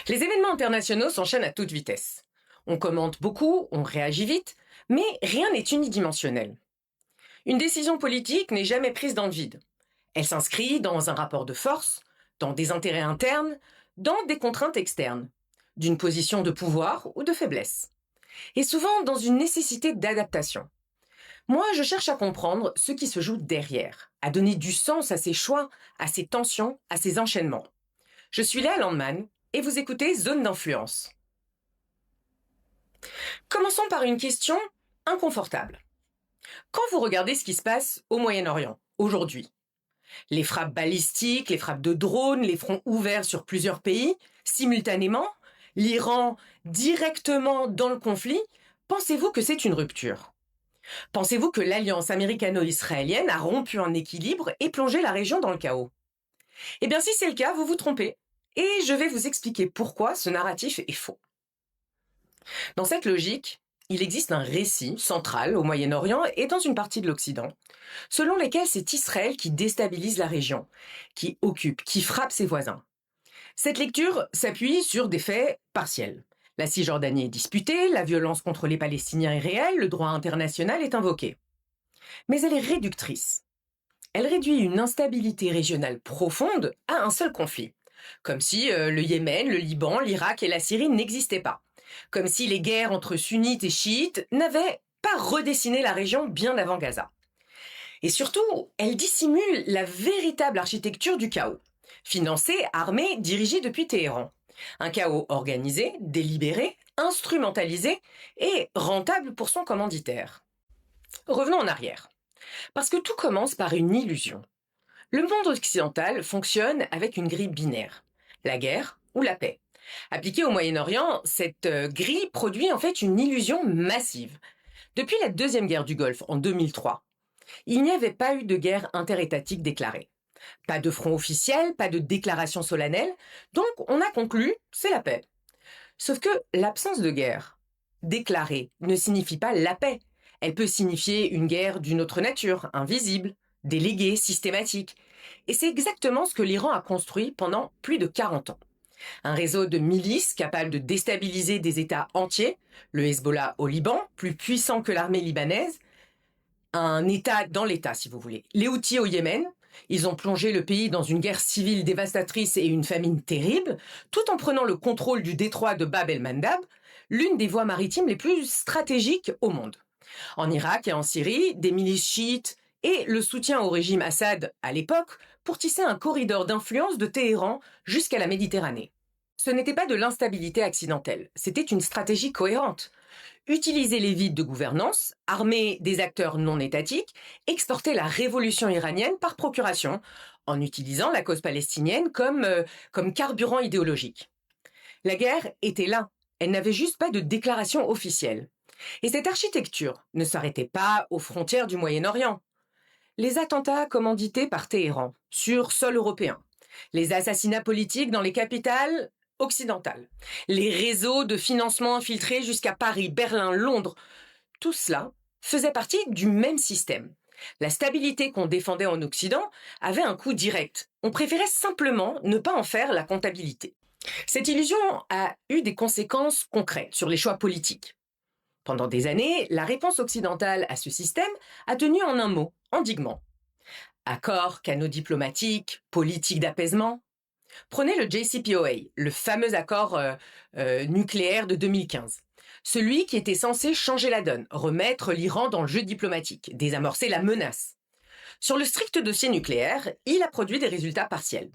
Les événements internationaux s'enchaînent à toute vitesse. On commente beaucoup, on réagit vite, mais rien n'est unidimensionnel. Une décision politique n'est jamais prise dans le vide. Elle s'inscrit dans un rapport de force, dans des intérêts internes, dans des contraintes externes, d'une position de pouvoir ou de faiblesse. Et souvent dans une nécessité d'adaptation. Moi, je cherche à comprendre ce qui se joue derrière, à donner du sens à ces choix, à ces tensions, à ces enchaînements. Je suis Léa Landman et vous écoutez Zone d'influence. Commençons par une question inconfortable. Quand vous regardez ce qui se passe au Moyen-Orient, aujourd'hui, les frappes balistiques, les frappes de drones, les fronts ouverts sur plusieurs pays, simultanément, l'Iran directement dans le conflit, pensez-vous que c'est une rupture ? Pensez-vous que l'alliance américano-israélienne a rompu un équilibre et plongé la région dans le chaos ? Eh bien, si c'est le cas, vous vous trompez. Et je vais vous expliquer pourquoi ce narratif est faux. Dans cette logique, il existe un récit central au Moyen-Orient et dans une partie de l'Occident, selon lesquels c'est Israël qui déstabilise la région, qui occupe, qui frappe ses voisins. Cette lecture s'appuie sur des faits partiels. La Cisjordanie est disputée, la violence contre les Palestiniens est réelle, le droit international est invoqué. Mais elle est réductrice. Elle réduit une instabilité régionale profonde à un seul conflit. Comme si le Yémen, le Liban, l'Irak et la Syrie n'existaient pas. Comme si les guerres entre sunnites et chiites n'avaient pas redessiné la région bien avant Gaza. Et surtout, elle dissimule la véritable architecture du chaos. Financée, armée, dirigée depuis Téhéran. Un chaos organisé, délibéré, instrumentalisé et rentable pour son commanditaire. Revenons en arrière. Parce que tout commence par une illusion. Le monde occidental fonctionne avec une grille binaire. La guerre ou la paix. Appliquée au Moyen-Orient, cette grille produit en fait une illusion massive. Depuis la deuxième guerre du Golfe en 2003, il n'y avait pas eu de guerre interétatique déclarée. Pas de front officiel, pas de déclaration solennelle, donc on a conclu, c'est la paix. Sauf que l'absence de guerre déclarée ne signifie pas la paix. Elle peut signifier une guerre d'une autre nature, invisible, déléguée, systématique. Et c'est exactement ce que l'Iran a construit pendant plus de 40 ans. Un réseau de milices capable de déstabiliser des États entiers, le Hezbollah au Liban, plus puissant que l'armée libanaise, un État dans l'État si vous voulez. Les Houthis au Yémen, ils ont plongé le pays dans une guerre civile dévastatrice et une famine terrible, tout en prenant le contrôle du détroit de Bab el-Mandab, l'une des voies maritimes les plus stratégiques au monde. En Irak et en Syrie, des milices chiites et le soutien au régime Assad à l'époque pour tisser un corridor d'influence de Téhéran jusqu'à la Méditerranée. Ce n'était pas de l'instabilité accidentelle, c'était une stratégie cohérente. Utiliser les vides de gouvernance, armer des acteurs non étatiques, exporter la révolution iranienne par procuration, en utilisant la cause palestinienne comme carburant idéologique. La guerre était là, elle n'avait juste pas de déclaration officielle. Et cette architecture ne s'arrêtait pas aux frontières du Moyen-Orient. Les attentats commandités par Téhéran, sur sol européen, les assassinats politiques dans les capitales occidentales, les réseaux de financement infiltrés jusqu'à Paris, Berlin, Londres, tout cela faisait partie du même système. La stabilité qu'on défendait en Occident avait un coût direct. On préférait simplement ne pas en faire la comptabilité. Cette illusion a eu des conséquences concrètes sur les choix politiques. Pendant des années, la réponse occidentale à ce système a tenu en un mot, endiguement. Accords, canaux diplomatiques, politique d'apaisement. Prenez le JCPOA, le fameux accord nucléaire de 2015. Celui qui était censé changer la donne, remettre l'Iran dans le jeu diplomatique, désamorcer la menace. Sur le strict dossier nucléaire, il a produit des résultats partiels.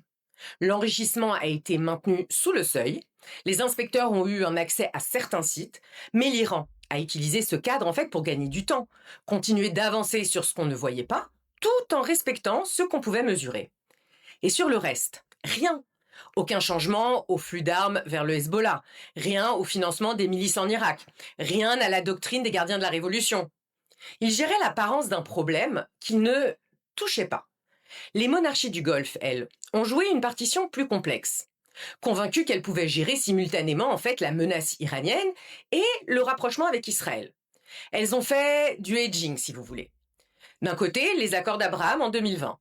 L'enrichissement a été maintenu sous le seuil, les inspecteurs ont eu un accès à certains sites, mais l'Iran a utilisé ce cadre en fait pour gagner du temps, continuer d'avancer sur ce qu'on ne voyait pas, tout en respectant ce qu'on pouvait mesurer. Et sur le reste, rien. Aucun changement au flux d'armes vers le Hezbollah, rien au financement des milices en Irak, rien à la doctrine des gardiens de la révolution. Il gérait l'apparence d'un problème qu'il ne touchait pas. Les monarchies du Golfe, elles, ont joué une partition plus complexe, convaincues qu'elles pouvaient gérer simultanément en fait la menace iranienne et le rapprochement avec Israël. Elles ont fait du hedging, si vous voulez. D'un côté, les accords d'Abraham en 2020,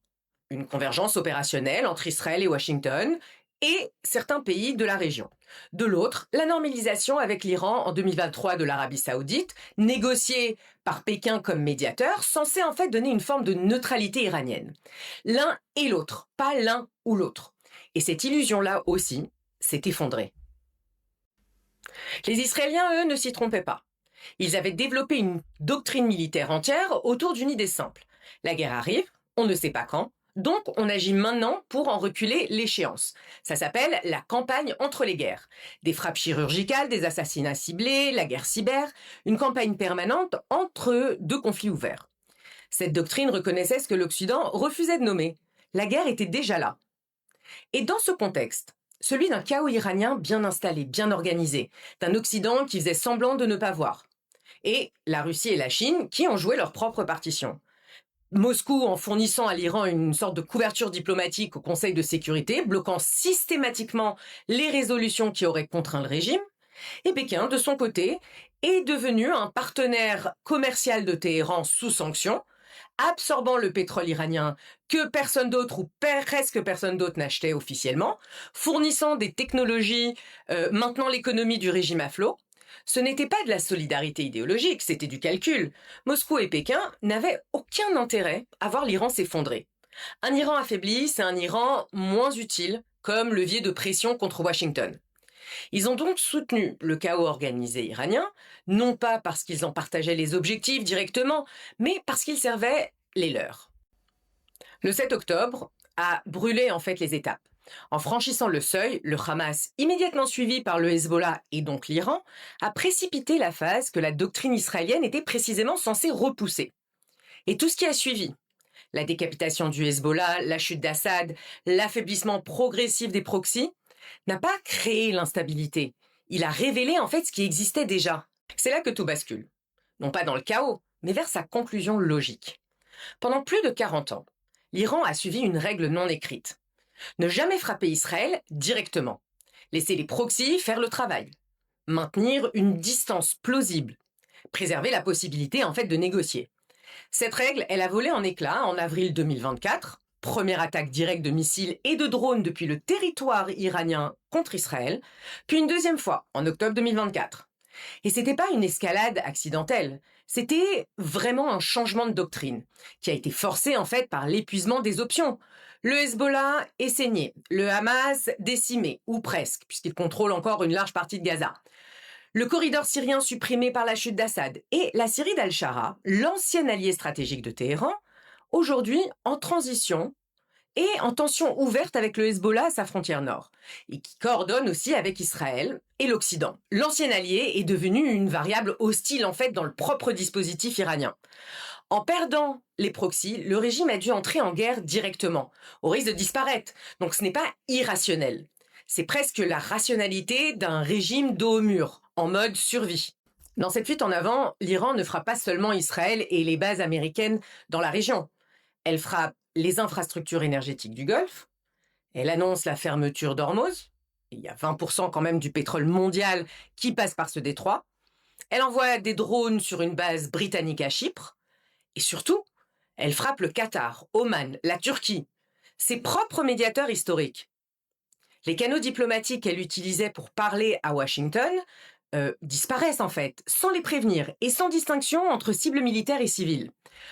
une convergence opérationnelle entre Israël et Washington, et certains pays de la région. De l'autre, la normalisation avec l'Iran en 2023 de l'Arabie saoudite, négociée par Pékin comme médiateur, censée en fait donner une forme de neutralité iranienne. L'un et l'autre, pas l'un ou l'autre. Et cette illusion-là aussi s'est effondrée. Les Israéliens, eux, ne s'y trompaient pas. Ils avaient développé une doctrine militaire entière autour d'une idée simple. La guerre arrive, on ne sait pas quand, donc on agit maintenant pour en reculer l'échéance. Ça s'appelle la campagne entre les guerres. Des frappes chirurgicales, des assassinats ciblés, la guerre cyber, une campagne permanente entre deux conflits ouverts. Cette doctrine reconnaissait ce que l'Occident refusait de nommer. La guerre était déjà là. Et dans ce contexte, celui d'un chaos iranien bien installé, bien organisé, d'un Occident qui faisait semblant de ne pas voir, et la Russie et la Chine qui ont joué leur propre partition. Moscou en fournissant à l'Iran une sorte de couverture diplomatique au Conseil de sécurité, bloquant systématiquement les résolutions qui auraient contraint le régime, et Pékin, de son côté, est devenu un partenaire commercial de Téhéran sous sanctions, absorbant le pétrole iranien que personne d'autre ou presque personne d'autre n'achetait officiellement, fournissant des technologies maintenant l'économie du régime à flot. Ce n'était pas de la solidarité idéologique, c'était du calcul. Moscou et Pékin n'avaient aucun intérêt à voir l'Iran s'effondrer. Un Iran affaibli, c'est un Iran moins utile comme levier de pression contre Washington. Ils ont donc soutenu le chaos organisé iranien, non pas parce qu'ils en partageaient les objectifs directement, mais parce qu'ils servaient les leurs. Le 7 octobre a brûlé en fait les étapes. En franchissant le seuil, le Hamas, immédiatement suivi par le Hezbollah et donc l'Iran, a précipité la phase que la doctrine israélienne était précisément censée repousser. Et tout ce qui a suivi, la décapitation du Hezbollah, la chute d'Assad, l'affaiblissement progressif des proxys, n'a pas créé l'instabilité. Il a révélé en fait ce qui existait déjà. C'est là que tout bascule. Non pas dans le chaos, mais vers sa conclusion logique. Pendant plus de 40 ans, l'Iran a suivi une règle non écrite. Ne jamais frapper Israël directement. Laisser les proxys faire le travail. Maintenir une distance plausible. Préserver la possibilité en fait de négocier. Cette règle, elle a volé en éclats en avril 2024. Première attaque directe de missiles et de drones depuis le territoire iranien contre Israël, puis une deuxième fois en octobre 2024. Et c'était pas une escalade accidentelle, c'était vraiment un changement de doctrine, qui a été forcé en fait par l'épuisement des options. Le Hezbollah est saigné, le Hamas décimé, ou presque, puisqu'il contrôle encore une large partie de Gaza. Le corridor syrien supprimé par la chute d'Assad, et la Syrie d'Al-Shara, l'ancien allié stratégique de Téhéran, aujourd'hui en transition et en tension ouverte avec le Hezbollah à sa frontière nord, et qui coordonne aussi avec Israël et l'Occident. L'ancien allié est devenu une variable hostile en fait dans le propre dispositif iranien. En perdant les proxys, le régime a dû entrer en guerre directement, au risque de disparaître. Donc ce n'est pas irrationnel. C'est presque la rationalité d'un régime dos au mur, en mode survie. Dans cette fuite en avant, l'Iran ne frappe pas seulement Israël et les bases américaines dans la région. Elle frappe les infrastructures énergétiques du Golfe. Elle annonce la fermeture d'Ormuz. Il y a 20% quand même du pétrole mondial qui passe par ce détroit. Elle envoie des drones sur une base britannique à Chypre. Et surtout, elle frappe le Qatar, Oman, la Turquie, ses propres médiateurs historiques. Les canaux diplomatiques qu'elle utilisait pour parler à Washington disparaissent en fait, sans les prévenir et sans distinction entre cibles militaires et civiles.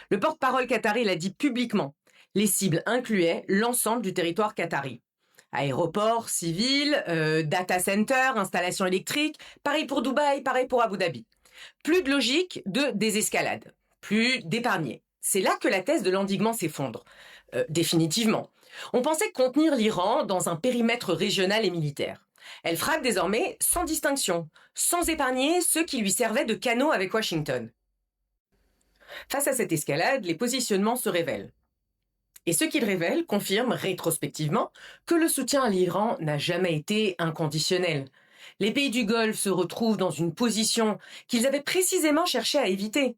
Le porte-parole qatari l'a dit publiquement. Les cibles incluaient l'ensemble du territoire qatari. Aéroports, civils, data centers, installations électriques, pareil pour Dubaï, pareil pour Abu Dhabi. Plus de logique de désescalade, plus d'épargnés. C'est là que la thèse de l'endiguement s'effondre, définitivement. On pensait contenir l'Iran dans un périmètre régional et militaire. Elle frappe désormais sans distinction, sans épargner ceux qui lui servaient de canaux avec Washington. Face à cette escalade, les positionnements se révèlent. Et ce qu'ils révèlent confirme rétrospectivement que le soutien à l'Iran n'a jamais été inconditionnel. Les pays du Golfe se retrouvent dans une position qu'ils avaient précisément cherché à éviter.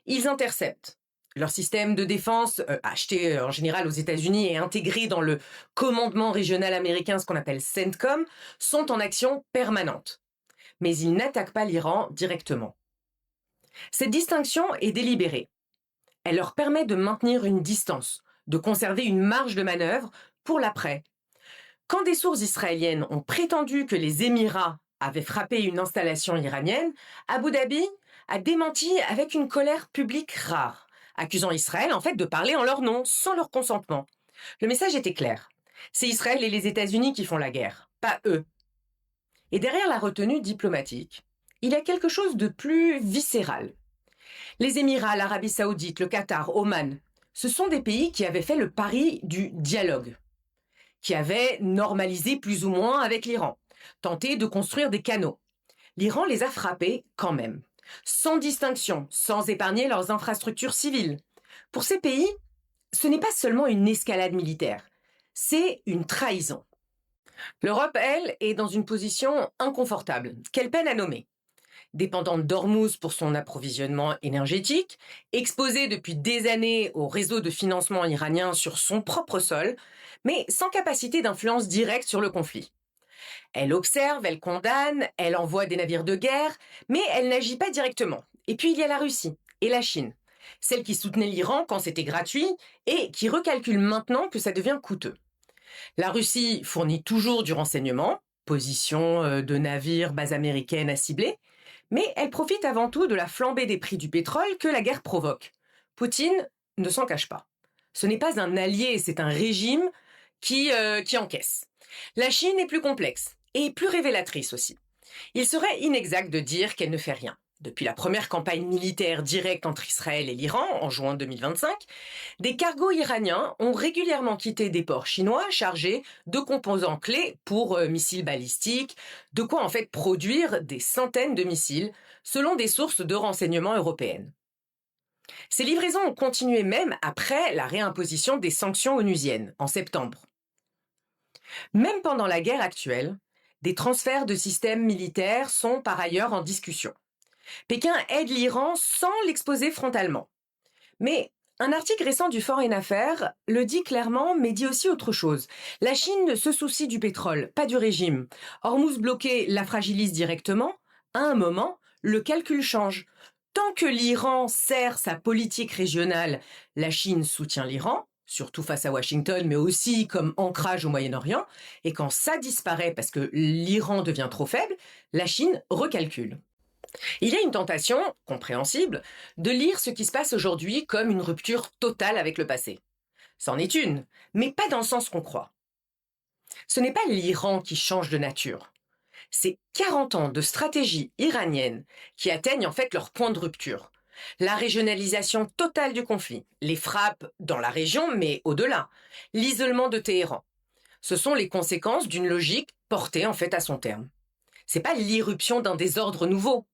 Ils interceptent. Leur système de défense, acheté en général aux États-Unis et intégré dans le commandement régional américain, ce qu'on appelle CENTCOM, sont en action permanente. Mais ils n'attaquent pas l'Iran directement. Cette distinction est délibérée. Elle leur permet de maintenir une distance, de conserver une marge de manœuvre pour l'après. Quand des sources israéliennes ont prétendu que les Émirats avaient frappé une installation iranienne, Abu Dhabi a démenti avec une colère publique rare, accusant Israël en fait de parler en leur nom, sans leur consentement. Le message était clair. C'est Israël et les États-Unis qui font la guerre, pas eux. Et derrière la retenue diplomatique, il y a quelque chose de plus viscéral. Les Émirats, l'Arabie Saoudite, le Qatar, Oman, ce sont des pays qui avaient fait le pari du dialogue, qui avaient normalisé plus ou moins avec l'Iran, tenté de construire des canaux. L'Iran les a frappés quand même, sans distinction, sans épargner leurs infrastructures civiles. Pour ces pays, ce n'est pas seulement une escalade militaire, c'est une trahison. L'Europe, elle, est dans une position inconfortable, qu'elle peine à nommer. Dépendante d'Ormuz pour son approvisionnement énergétique, exposée depuis des années au réseau de financement iranien sur son propre sol, mais sans capacité d'influence directe sur le conflit. Elle observe, elle condamne, elle envoie des navires de guerre, mais elle n'agit pas directement. Et puis il y a la Russie et la Chine, celle qui soutenait l'Iran quand c'était gratuit et qui recalcule maintenant que ça devient coûteux. La Russie fournit toujours du renseignement, position de navires, bases américaines à cibler, mais elle profite avant tout de la flambée des prix du pétrole que la guerre provoque. Poutine ne s'en cache pas. Ce n'est pas un allié, c'est un régime qui encaisse. La Chine est plus complexe et plus révélatrice aussi. Il serait inexact de dire qu'elle ne fait rien. Depuis la première campagne militaire directe entre Israël et l'Iran, en juin 2025, des cargos iraniens ont régulièrement quitté des ports chinois chargés de composants clés pour missiles balistiques, de quoi en fait produire des centaines de missiles, selon des sources de renseignement européennes. Ces livraisons ont continué même après la réimposition des sanctions onusiennes, en septembre. Même pendant la guerre actuelle, des transferts de systèmes militaires sont par ailleurs en discussion. Pékin aide l'Iran sans l'exposer frontalement. Mais un article récent du Foreign Affairs le dit clairement, mais dit aussi autre chose. La Chine se soucie du pétrole, pas du régime. Hormuz bloqué la fragilise directement. À un moment, le calcul change. Tant que l'Iran sert sa politique régionale, la Chine soutient l'Iran, surtout face à Washington, mais aussi comme ancrage au Moyen-Orient. Et quand ça disparaît parce que l'Iran devient trop faible, la Chine recalcule. Il y a une tentation, compréhensible, de lire ce qui se passe aujourd'hui comme une rupture totale avec le passé. C'en est une, mais pas dans le sens qu'on croit. Ce n'est pas l'Iran qui change de nature. C'est 40 ans de stratégie iranienne qui atteignent en fait leur point de rupture. La régionalisation totale du conflit, les frappes dans la région, mais au-delà, l'isolement de Téhéran. Ce sont les conséquences d'une logique portée en fait à son terme. C'est pas l'irruption d'un désordre nouveau.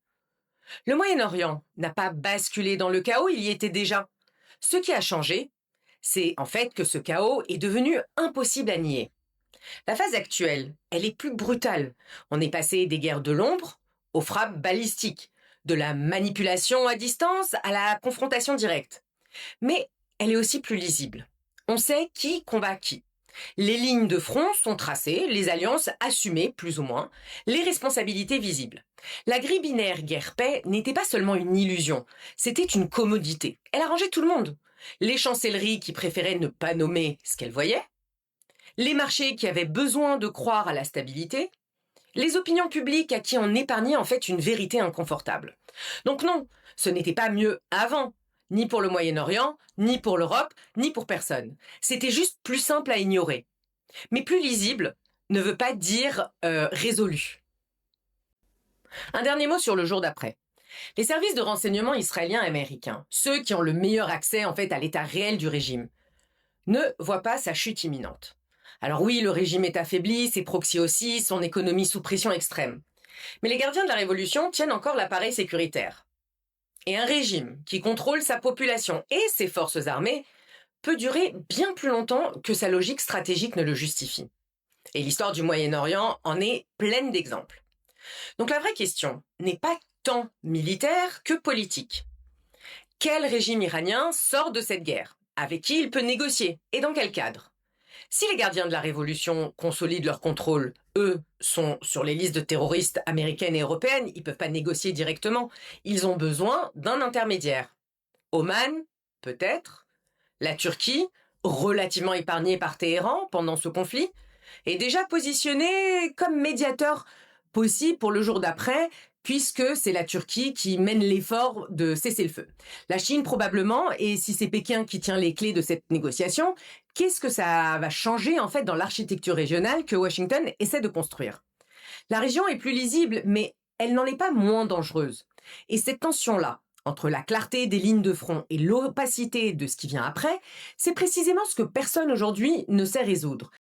Le Moyen-Orient n'a pas basculé dans le chaos, il y était déjà. Ce qui a changé, c'est en fait que ce chaos est devenu impossible à nier. La phase actuelle, elle est plus brutale. On est passé des guerres de l'ombre aux frappes balistiques, de la manipulation à distance à la confrontation directe. Mais elle est aussi plus lisible. On sait qui combat qui. Les lignes de front sont tracées, les alliances assumées, plus ou moins, les responsabilités visibles. La grille binaire guerre-paix n'était pas seulement une illusion, c'était une commodité. Elle arrangeait tout le monde. Les chancelleries qui préféraient ne pas nommer ce qu'elles voyaient, les marchés qui avaient besoin de croire à la stabilité, les opinions publiques à qui on épargnait en fait une vérité inconfortable. Donc non, ce n'était pas mieux avant. Ni pour le Moyen-Orient, ni pour l'Europe, ni pour personne. C'était juste plus simple à ignorer. Mais plus lisible ne veut pas dire résolu. Un dernier mot sur le jour d'après. Les services de renseignement israéliens et américains, ceux qui ont le meilleur accès en fait à l'état réel du régime, ne voient pas sa chute imminente. Alors oui, le régime est affaibli, ses proxys aussi, son économie sous pression extrême. Mais les gardiens de la révolution tiennent encore l'appareil sécuritaire. Et un régime qui contrôle sa population et ses forces armées peut durer bien plus longtemps que sa logique stratégique ne le justifie. Et l'histoire du Moyen-Orient en est pleine d'exemples. Donc la vraie question n'est pas tant militaire que politique. Quel régime iranien sort de cette guerre? Avec qui il peut négocier? Et dans quel cadre? Si les gardiens de la révolution consolident leur contrôle, eux sont sur les listes de terroristes américaines et européennes, ils ne peuvent pas négocier directement. Ils ont besoin d'un intermédiaire. Oman, peut-être. La Turquie, relativement épargnée par Téhéran pendant ce conflit. est déjà positionné comme médiateur possible pour le jour d'après, puisque c'est la Turquie qui mène l'effort de cesser le feu. La Chine probablement, et si c'est Pékin qui tient les clés de cette négociation, qu'est-ce que ça va changer en fait dans l'architecture régionale que Washington essaie de construire? La région est plus lisible, mais elle n'en est pas moins dangereuse. Et cette tension-là, entre la clarté des lignes de front et l'opacité de ce qui vient après, c'est précisément ce que personne aujourd'hui ne sait résoudre.